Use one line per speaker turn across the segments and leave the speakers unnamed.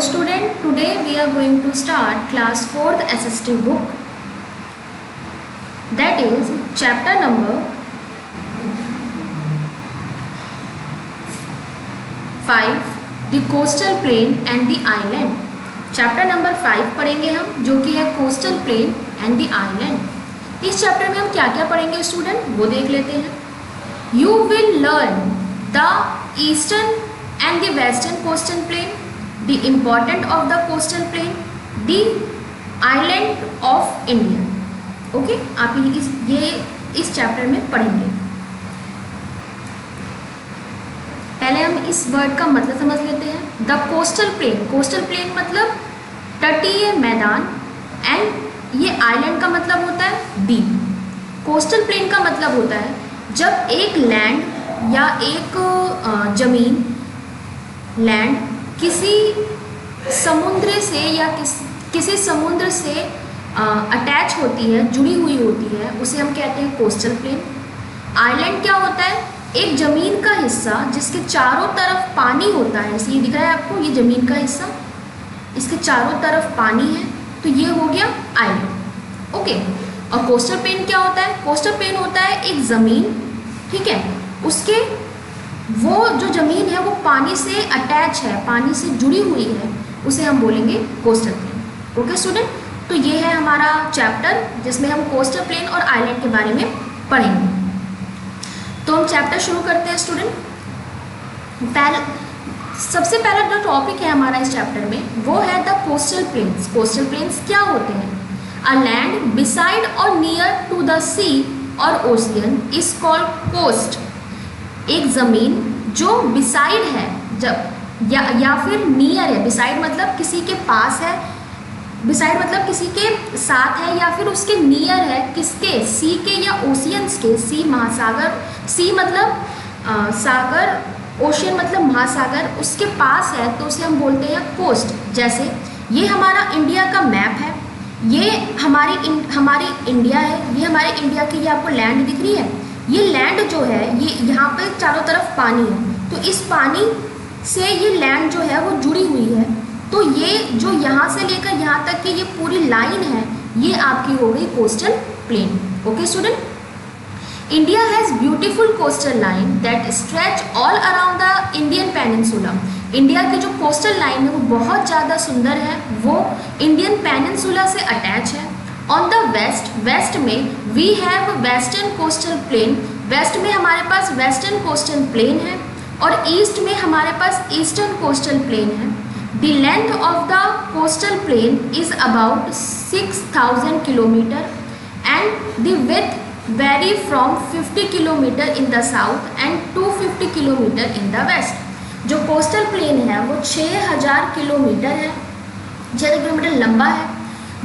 student, today we are going to start class 4th SST book, that is chapter number 5, the coastal plain and the island. Chapter number 5 पढ़ेंगे हम, जो कि है coastal plain and the island. इस chapter में हम क्या क्या पढ़ेंगे स्टूडेंट, वो देख लेते हैं। You will learn the eastern and the western coastal plane, the important of the coastal plain, the island of India. Okay, आप इस चैप्टर में पढ़ेंगे। पहले हम इस वर्ड का मतलब समझ लेते हैं। The coastal plain, coastal plain मतलब तटीय मैदान, एंड ये आइलैंड का मतलब होता है द्वीप। कोस्टल प्लेन का मतलब होता है जब एक लैंड या एक जमीन लैंड किसी समुद्र से या किसी समुद्र से अटैच होती है, जुड़ी हुई होती है, उसे हम कहते हैं कोस्टल प्लेन। आइलैंड क्या होता है, एक ज़मीन का हिस्सा जिसके चारों तरफ पानी होता है। जैसे ये दिख रहा है आपको, ये ज़मीन का हिस्सा, इसके चारों तरफ पानी है, तो ये हो गया आइलैंड। ओके, और कोस्टल प्लेन क्या होता है, कोस्टल प्लेन होता है एक ज़मीन, ठीक है, उसके वो जो ज़मीन है वो पानी से अटैच है, पानी से जुड़ी हुई है, उसे हम बोलेंगे कोस्टल प्लेन। ओके स्टूडेंट, तो ये है हमारा चैप्टर जिसमें हम कोस्टल प्लेन और आइलैंड के बारे में पढ़ेंगे। तो हम चैप्टर शुरू करते हैं स्टूडेंट। सबसे पहला जो टॉपिक है हमारा इस चैप्टर में वो है the coastal planes. Coastal planes क्या होते हैं? अ लैंड बिसाइड और नियर टू द सी और ओशियन इज कॉल्ड कोस्ट। एक ज़मीन जो बिसाइड है, जब या फिर नियर है। बिसाइड मतलब किसी के पास है, बिसाइड मतलब किसी के साथ है, या फिर उसके नियर है, किसके, सी के या ओशियंस के। सी महासागर, सी मतलब सागर, ओशियन मतलब महासागर, उसके पास है तो उसे हम बोलते हैं कोस्ट। जैसे ये हमारा इंडिया का मैप है, ये हमारी इंडिया है, ये हमारे इंडिया की, ये आपको लैंड दिख रही है। ये लैंड जो है, ये यहाँ पे चारों तरफ पानी है, तो इस पानी से ये लैंड जो है वो जुड़ी हुई है। तो ये जो यहाँ से लेकर यहाँ तक की ये पूरी लाइन है, ये आपकी हो गई coastal plain. Okay student, India has beautiful coastal line that stretch all around the Indian peninsula. India की जो कोस्टल लाइन है वो बहुत ज़्यादा सुंदर है, वो इंडियन पेनिनसुला से अटैच है। ऑन द वेस्ट में we have western coastal plain. West में हमारे पास वेस्टर्न कोस्टल प्लेन है, और ईस्ट में हमारे पास ईस्टर्न कोस्टल प्लेन है। The length of the coastal plain is about 6,000 kilometer and the width vary from 50 kilometer in the south and 250 kilometer in the west. जो coastal plain है वो 6,000 kilometre है, 6,000 kilometre लंबा है।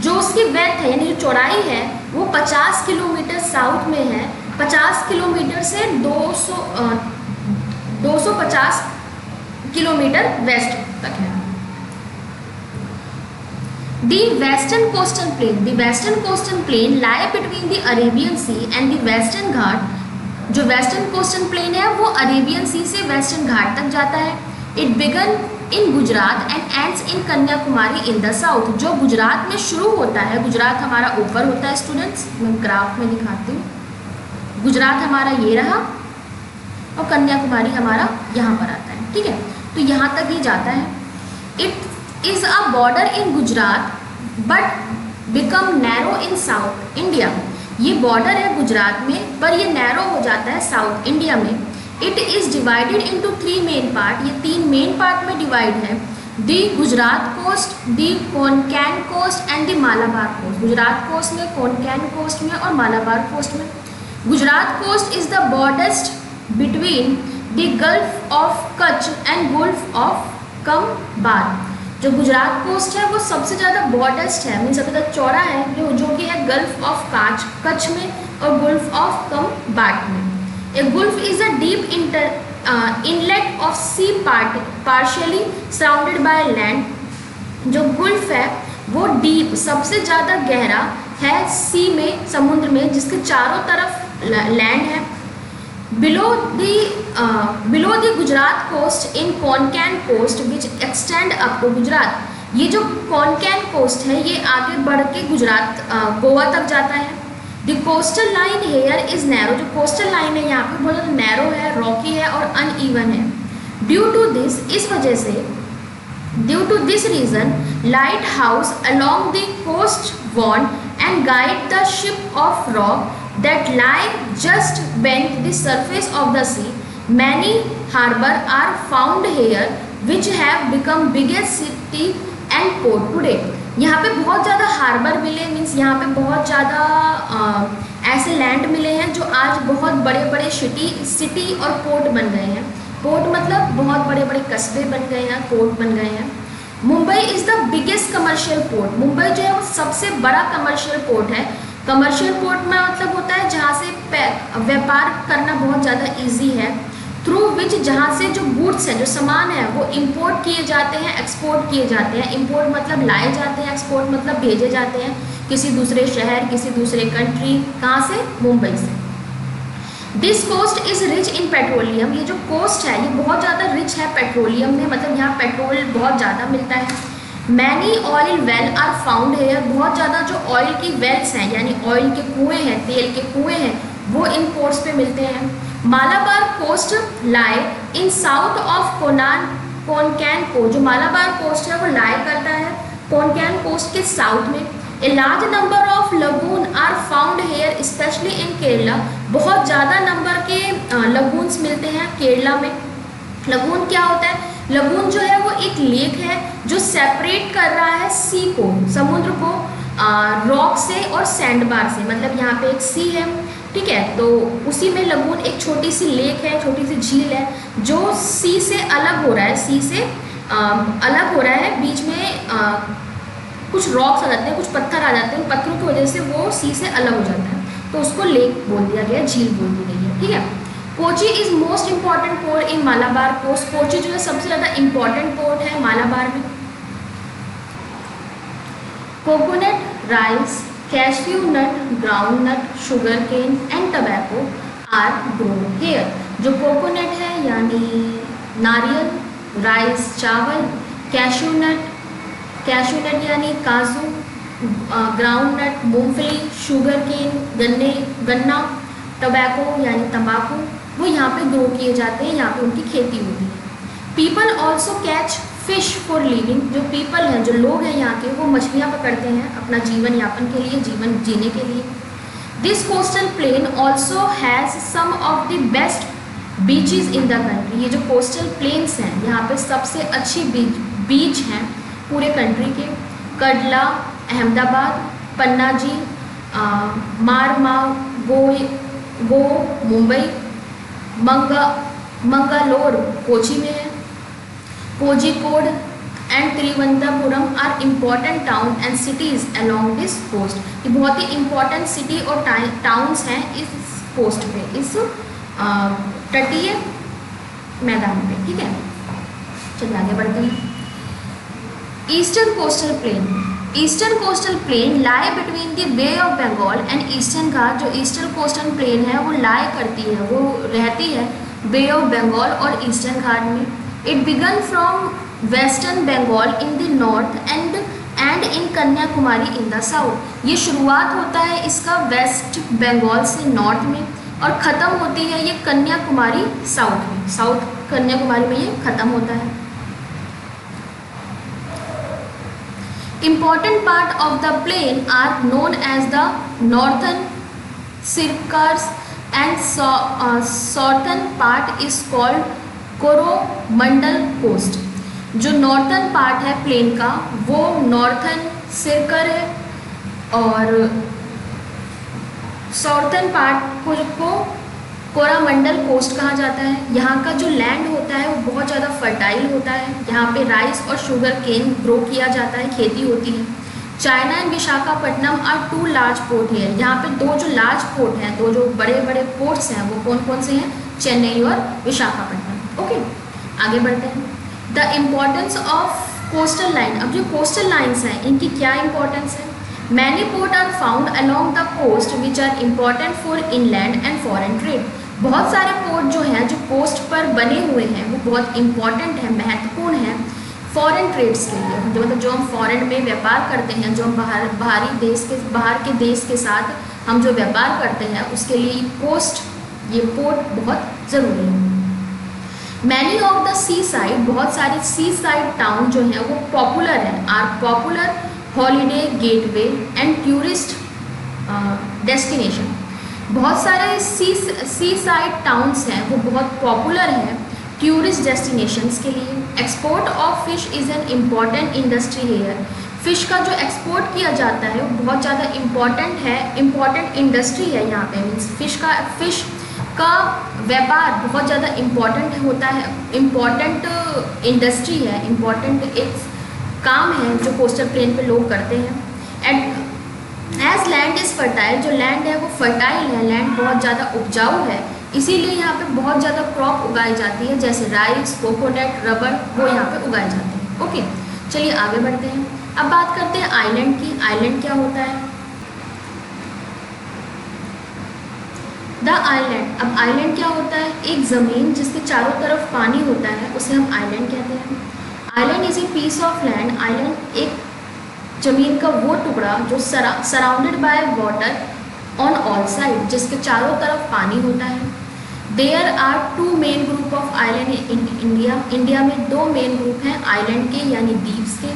जो उसकी वेथ है यानी जो चौड़ाई है वो 50 किलोमीटर साउथ में है, 50 किलोमीटर से 250 किलोमीटर वेस्ट तक है। The western coastal plain lie between the Arabian Sea and the Western Ghat. जो वेस्टर्न कोस्टल प्लेन है वो अरेबियन सी से वेस्टर्न घाट तक जाता है। It began in Gujarat and ends in Kanyakumari in the south. जो गुजरात में शुरू होता है, गुजरात हमारा ऊपर होता है स्टूडेंट्स, मैं ग्राफ में दिखाती हूँ। गुजरात हमारा ये रहा और कन्याकुमारी हमारा यहाँ पर आता है, ठीक है, तो यहाँ तक ये जाता है। It is a border in Gujarat but become narrow in south India. ये बॉर्डर है गुजरात में, पर ये नैरो हो जाता है साउथ इंडिया में। It is divided into 3 main part. ये 3 मेन पार्ट में डिवाइड है। The Gujarat coast, the Konkan coast and the Malabar coast. Gujarat coast में, कोंकण कोस्ट में और मालाबार कोस्ट में। Gujarat coast is the broadest between the gulf of Kutch and Gulf of Kambar. जो Gujarat coast है वो सबसे ज़्यादा बॉर्डर्स्ट है, मीन सबसे ज़्यादा चौड़ा है, जो कि है गल्फ ऑफ कच्छ में और गुल्फ ऑफ कंबाट में। A gulf is a deep inlet of sea partially surrounded by land. जो गुल्फ है वो डीप, सबसे ज़्यादा गहरा है सी में, समुद्र में, जिसके चारों तरफ लैंड है। below the Gujarat coast in Konkan coast which extend up to Gujarat. ये जो Konkan coast है ये आगे बढ़ के गुजरात गोवा तक जाता है. The coastal line here is narrow. जो coastal line है यहाँ पे बहुत narrow है, rocky है और uneven है. Due to this, इस वजह से due to this reason, lighthouse along the coast warn and guide the ship of rock that lie just beneath the surface of the sea. Many harbors are found here which have become biggest city and port today. यहाँ पे बहुत ज़्यादा harbour मिले, means यहाँ पे बहुत ज़्यादा ऐसे लैंड मिले हैं जो आज बहुत बड़े बड़े सिटी और पोर्ट बन गए हैं. पोर्ट मतलब बहुत बड़े बड़े कस्बे बन गए हैं, पोर्ट बन गए हैं. Mumbai is the biggest commercial port. Mumbai जो है वो सबसे बड़ा कमर्शियल पोर्ट है. कमर्शियल पोर्ट में मतलब होता है जहाँ से व्यापार करना बहुत ज़्यादा इजी है. थ्रू विच, जहाँ से जो गुड्स हैं, जो सामान है वो इंपोर्ट किए जाते हैं, एक्सपोर्ट किए जाते हैं. इंपोर्ट मतलब लाए जाते हैं, एक्सपोर्ट मतलब भेजे जाते हैं किसी दूसरे शहर, किसी दूसरे कंट्री. कहाँ से? मुंबई से. This coast is rich in petroleum. ये जो कोस्ट है ये बहुत ज़्यादा रिच है पेट्रोलियम में, मतलब यहाँ पेट्रोल बहुत ज़्यादा मिलता है. Many oil well are found here. बहुत ज़्यादा जो ऑयल की वेल्स हैं यानी ऑयल के कुएँ हैं, तेल के कुएँ हैं, वो इन पोर्ट्स पे मिलते हैं. Malabar coast lie in south of Konkan को. जो मालाबार कोस्ट है वो लाई करता है कोनकैन कोस्ट के साउथ में. A large number of lagoon are found here specially in Kerala. बहुत ज़्यादा नंबर के लगून्स मिलते हैं केरला में. लगून क्या होता है? लगून जो है वो एक लेक है जो सेपरेट कर रहा है सी को, समुद्र को, रॉक से और सैंड बार से. मतलब यहाँ पे एक सी है, ठीक है, तो उसी में लगून एक छोटी सी लेक है, छोटी सी झील है जो सी से अलग हो रहा है. सी से अलग हो रहा है. बीच में कुछ रॉक्स आ जाते हैं, कुछ पत्थर आ जाते हैं. पत्थरों की वजह से वो सी से अलग हो जाता है, तो उसको लेक बोल दिया गया, झील बोल दी गई है. ठीक है. Kochi is most important port in Malabar coast. Kochi जो है सबसे ज़्यादा इम्पॉर्टेंट पोर्ट है मालाबार में. Coconut, rice, cashew nut, ground nut, sugar cane and tobacco are grown here. जो कोकोनट है यानी नारियल, राइस चावल, कैश्यू नट यानी काजू, ग्राउंड नट मूंगफली, शुगर केन गन्ना, टबैको यानी तंबाकू, वो यहाँ पे ग्रो किए जाते हैं, यहाँ पे उनकी खेती होती है. People also catch fish for living. जो पीपल हैं, जो लोग हैं यहाँ के, वो मछलियाँ पकड़ते हैं अपना जीवन यापन के लिए, जीवन जीने के लिए. This coastal plain also has some of the best beaches in the country. ये जो कोस्टल प्लेन्स हैं यहाँ पे सबसे अच्छी बीच हैं पूरे कंट्री के. कडला, अहमदाबाद, पन्नाजी, गो मुंबई, मंगलोर कोची में है, Kozhikode and Thiruvananthapuram are important town and cities along this coast. ये बहुत ही इम्पॉर्टेंट सिटी और टाउन्स हैं इस कोस्ट पे, इस तटीय मैदान पे. ठीक है, चलिए आगे बढ़ते हैं. Eastern coastal plain. Eastern coastal plain lie between the Bay of Bengal and eastern ghat. जो ईस्टर्न कोस्टल प्लेन है वो लाई करती है, वो रहती है बे ऑफ बंगाल और ईस्टर्न घाट में. It began from western Bengal in the north and in Kanyakumari in the south. ये शुरुआत होता है इसका वेस्ट बंगाल से नॉर्थ में और ख़त्म होती है ये कन्याकुमारी साउथ में. साउथ कन्याकुमारी में ये ख़त्म होता है. Important part of the plain are known as the northern circus and southern part is called Coromandel coast. जो नॉर्थन पार्ट है प्लेन का वो नॉर्थन सर्कल है और साउथर्न पार्ट को कोरामंडल कोस्ट कहा जाता है. यहाँ का जो लैंड होता है वो बहुत ज़्यादा फर्टाइल होता है. यहाँ पे राइस और शुगर केन ग्रो किया जाता है, खेती होती है. China and Visakhapatnam are 2 large port है. यहाँ पे 2 जो लार्ज पोर्ट हैं, 2 जो बड़े बड़े पोर्ट्स हैं वो कौन कौन से हैं? चेन्नई और विशाखापट्टनम. ओके, आगे बढ़ते हैं. The importance of coastal line. अब जो कोस्टल लाइन्स हैं इनकी क्या इंपॉर्टेंस है? Many ports are found along the coast which are important for inland and foreign trade. बहुत सारे पोर्ट जो हैं जो कोस्ट पर बने हुए हैं वो बहुत इंपॉर्टेंट है, महत्वपूर्ण है फॉरेन ट्रेड्स के लिए। जो मतलब जो हम फॉरेन में व्यापार करते हैं, जो हम बाहर के देश के साथ हम जो व्यापार करते हैं उसके लिए ये पोर्ट बहुत ज़रूरी है। Many of the sea side, बहुत सारी सी साइड टाउन जो हैं वो पॉपुलर हैं, are popular holiday gateway and tourist destination. बहुत सारे सी साइड टाउन्स हैं वो बहुत पॉपुलर हैं टूरिस्ट डेस्टिनेशंस के लिए। Export of fish is an important industry here. Fish का जो एक्सपोर्ट किया जाता है वो बहुत ज़्यादा इम्पॉर्टेंट इंडस्ट्री है यहाँ पे। मीन्स फिश का व्यापार बहुत ज़्यादा इम्पॉर्टेंट होता है, इम्पॉर्टेंट इंडस्ट्री है, इम्पॉर्टेंट एक काम है जो कोस्टल प्लेन पे लोग करते हैं। एज लैंड इज़ फर्टाइल, जो लैंड है वो फर्टाइल है, लैंड बहुत ज़्यादा उपजाऊ है, इसीलिए यहाँ पे बहुत ज़्यादा क्रॉप उगाई जाती है, जैसे राइस, कोकोनट, रबर, वो यहाँ पे उगाए जाते हैं। ओके, चलिए आगे बढ़ते हैं। अब बात करते हैं आइलैंड की। आइलैंड क्या होता है? The island. अब आइलैंड क्या होता है? एक ज़मीन जिसके चारों तरफ पानी होता है उसे हम आइलैंड कहते हैं। Island is a piece of land. Island एक ज़मीन का वो टुकड़ा जो surrounded by water on all side, जिसके चारों तरफ पानी होता है। There are 2 main group of island in India. India में 2 मेन ग्रुप हैं आइलैंड के यानी द्वीप्स के।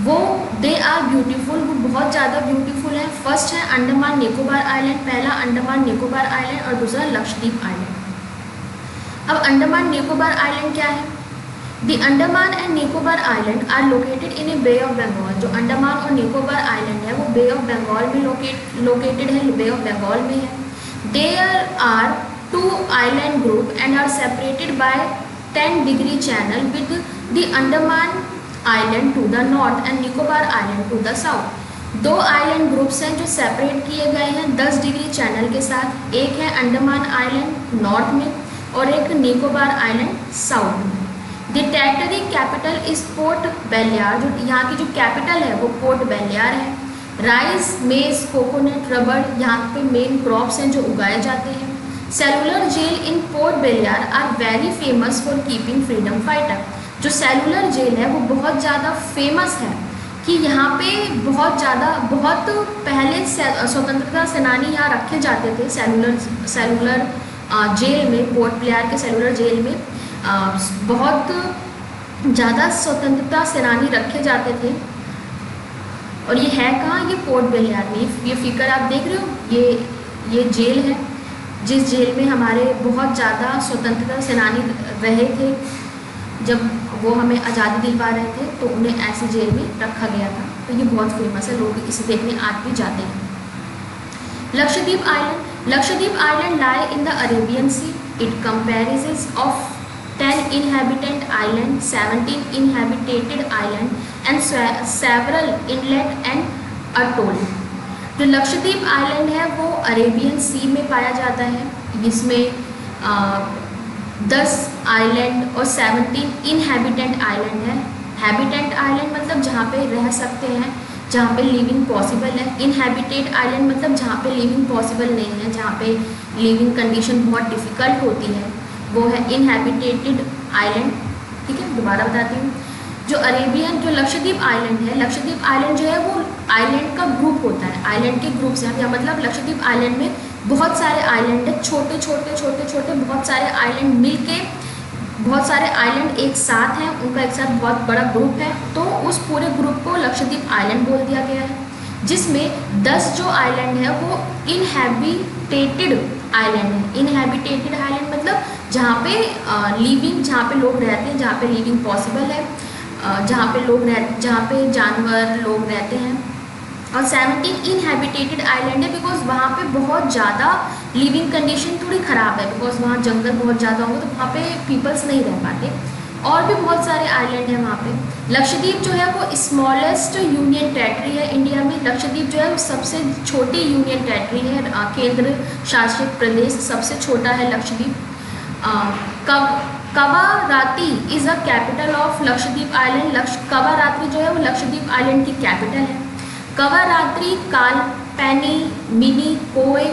वो दे आर ब्यूटीफुल, वो बहुत ज़्यादा ब्यूटीफुल है। फर्स्ट है अंडमान निकोबार आइलैंड, पहला अंडमान निकोबार आइलैंड और दूसरा लक्षद्वीप आइलैंड। अब अंडमान निकोबार आइलैंड क्या है? The Andaman and Nicobar island are located in a bay of Bengal. जो अंडमान और निकोबार आइलैंड है वो बे ऑफ बंगाल में लोकेटेड है, बे ऑफ बंगाल में है। There are 2 island group and are separated by 10 degree channel with the Andaman island to the north and Nicobar island to the south. 2 island groups हैं जो सेपरेट किए गए हैं 10 डिग्री चैनल के साथ। एक है अंडमान आइलैंड नॉर्थ में और एक निकोबार आइलैंड साउथ में। The territory capital is Port Blair. जो यहाँ की जो कैपिटल है वो पोर्ट बेलियार है। राइस, मेज, कोकोनट, रबर यहाँ पे मेन क्रॉप्स हैं जो उगाए जाते हैं। Cellular jail in Port Blair are very famous for keeping freedom fighter. जो सेलुलर जेल है वो बहुत ज़्यादा फेमस है कि यहाँ पे बहुत पहले स्वतंत्रता सेनानी यहाँ रखे जाते थे। सेलुलर जेल में, पोर्ट ब्लेयर के सेलुलर जेल में बहुत ज़्यादा स्वतंत्रता सेनानी रखे जाते थे। और ये है कहाँ? ये पोर्ट ब्लेयर में। ये फिगर आप देख रहे हो, ये जेल है जिस जेल में हमारे बहुत ज़्यादा स्वतंत्रता सेनानी रहे थे। जब वो हमें आज़ादी दिलवा रहे थे तो उन्हें ऐसी जेल में रखा गया था। तो ये बहुत फेमस है, लोग इसे देखने आज भी जाते हैं। Lakshadweep island. Lakshadweep island lie in the Arabian sea. It comprises of 10 inhabitant island, 17 inhabited island and several inlet and atoll। जो लक्षद्वीप आइलैंड है वो अरेबियन सी में पाया जाता है। इसमें 10 आइलैंड और 17 इनहैबिटेंट आइलैंड है। हैबिटेंट आइलैंड मतलब जहाँ पे रह सकते हैं, जहाँ पे लिविंग पॉसिबल है। इनहैबिटेड आइलैंड मतलब जहाँ पे लिविंग पॉसिबल नहीं है, जहाँ पे लिविंग कंडीशन बहुत डिफ़िकल्ट होती है, वो है इनहैबिटेटेड आइलैंड। ठीक है, दोबारा बताती हूँ। जो लक्षद्वीप आइलैंड है, लक्षद्वीप आइलैंड जो है वो आइलैंड का ग्रुप होता है। आइलैंड के ग्रुप से या मतलब लक्षद्वीप आइलैंड में बहुत सारे आइलैंड है, छोटे छोटे बहुत सारे आइलैंड मिलके, बहुत सारे आइलैंड एक साथ हैं, उनका एक साथ बहुत बड़ा ग्रुप है। तो उस पूरे ग्रुप को लक्षद्वीप आइलैंड बोल दिया गया है। जिसमें 10 जो आइलैंड है वो इनहैबिटेटेड आइलैंड है। इनहैबिटेटेड आइलैंड मतलब जहाँ पे लोग रहते हैं, जहाँ पे लिविंग पॉसिबल है, जहाँ पे जानवर लोग रहते हैं। और 17 इनहैबिटेटेड आइलैंड है बिकॉज वहाँ पे बहुत ज़्यादा लिविंग कंडीशन थोड़ी ख़राब है, बिकॉज वहाँ जंगल बहुत ज़्यादा होंगे तो वहाँ पे पीपल्स नहीं रह पाते। और भी बहुत सारे आइलैंड हैं वहाँ पे। लक्षद्वीप जो है वो स्मॉलेस्ट यूनियन टेरिटरी है इंडिया में। लक्षद्वीप जो है वो सबसे छोटी यूनियन टेरिटरी है, केंद्र शासित प्रदेश सबसे छोटा है Lakshadweep. Kavaratti is a capital of Lakshadweep island. Kavaratti जो है वो लक्षद्वीप आइलैंड की कैपिटल है। कवारात्री, कालपेनी, मिनी कोय,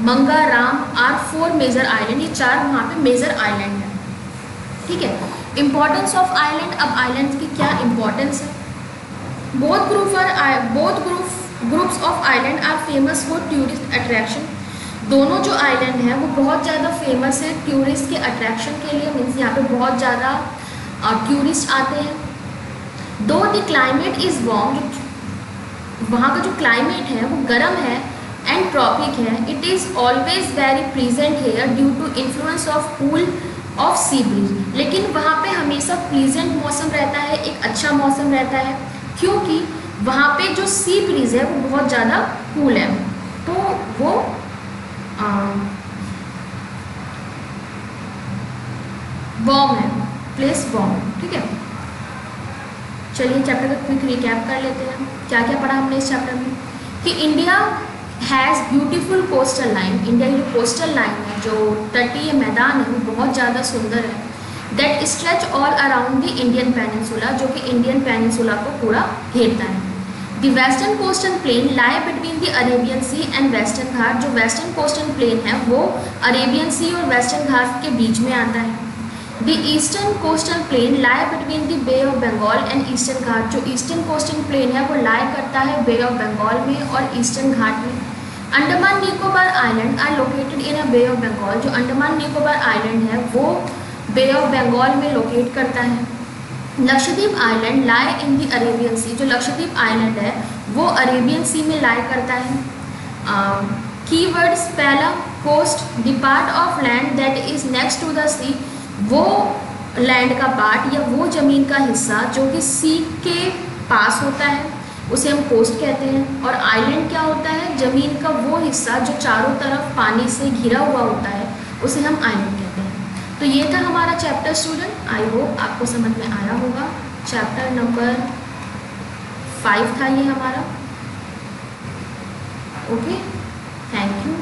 मंगाराम आर 4 मेजर आइलैंड, ये 4 वहाँ पे मेजर आइलैंड है। ठीक है, इम्पोर्टेंस ऑफ आइलैंड, अब आइलैंड की क्या इम्पोर्टेंस है। Both groups of island are famous for tourist attraction, दोनों जो आइलैंड हैं वो बहुत ज़्यादा फेमस है टूरिस्ट के अट्रैक्शन के लिए, मीन्स यहाँ पे बहुत ज़्यादा टूरिस्ट आते हैं। दो द क्लाइमेट इज़ वार्म, वहाँ का जो क्लाइमेट है वो गर्म है, एंड ट्रॉपिक है, it is always very pleasant here due to influence of cool of sea breeze, लेकिन वहाँ पे हमेशा प्लीजेंट मौसम रहता है, एक अच्छा मौसम रहता है, क्योंकि वहाँ पे जो सी ब्रीज है वो बहुत ज़्यादा कूल है, तो वो वार्म है, प्लेस वार्म। ठीक है, चलिए चैप्टर का क्विक रिकैप कर लेते हैं। क्या क्या पढ़ा हमने इस चैप्टर में कि India has beautiful coastal line, India की जो कोस्टल लाइन है, जो तटीय मैदान है, वो बहुत ज़्यादा सुंदर है। That stretch all around the Indian peninsula, जो कि इंडियन पेनिनसुला को पूरा घेरता है। The western coastal plain lie between the Arabian sea and western ghat, जो वेस्टर्न कोस्टल प्लेन है वो अरेबियन सी और वेस्टर्न घाट के बीच में आता है। The eastern coastal plain lie between the Bay of Bengal and eastern ghat, जो ईस्टर्न कोस्टल प्लेन है वो लाई करता है बे ऑफ बंगाल में और ईस्टर्न घाट में। Andaman Nicobar island are located in a bay of Bengal, जो अंडमान निकोबार आइलैंड है वो बे ऑफ बंगाल में लोकेट करता है। Lakshadweep island lie in the Arabian sea, जो लक्षद्वीप आइलैंड है वो अरेबियन सी में लाई करता है। कीवर्ड्स, पहला coast, the part of land that is next to the sea, वो लैंड का पार्ट या वो ज़मीन का हिस्सा जो कि सी के पास होता है उसे हम कोस्ट कहते हैं। और आइलैंड क्या होता है, ज़मीन का वो हिस्सा जो चारों तरफ पानी से घिरा हुआ होता है उसे हम आइलैंड कहते हैं। तो ये था हमारा चैप्टर स्टूडेंट, आई होप आपको समझ में आया होगा। चैप्टर नंबर 5 था ये हमारा। Okay, thank you.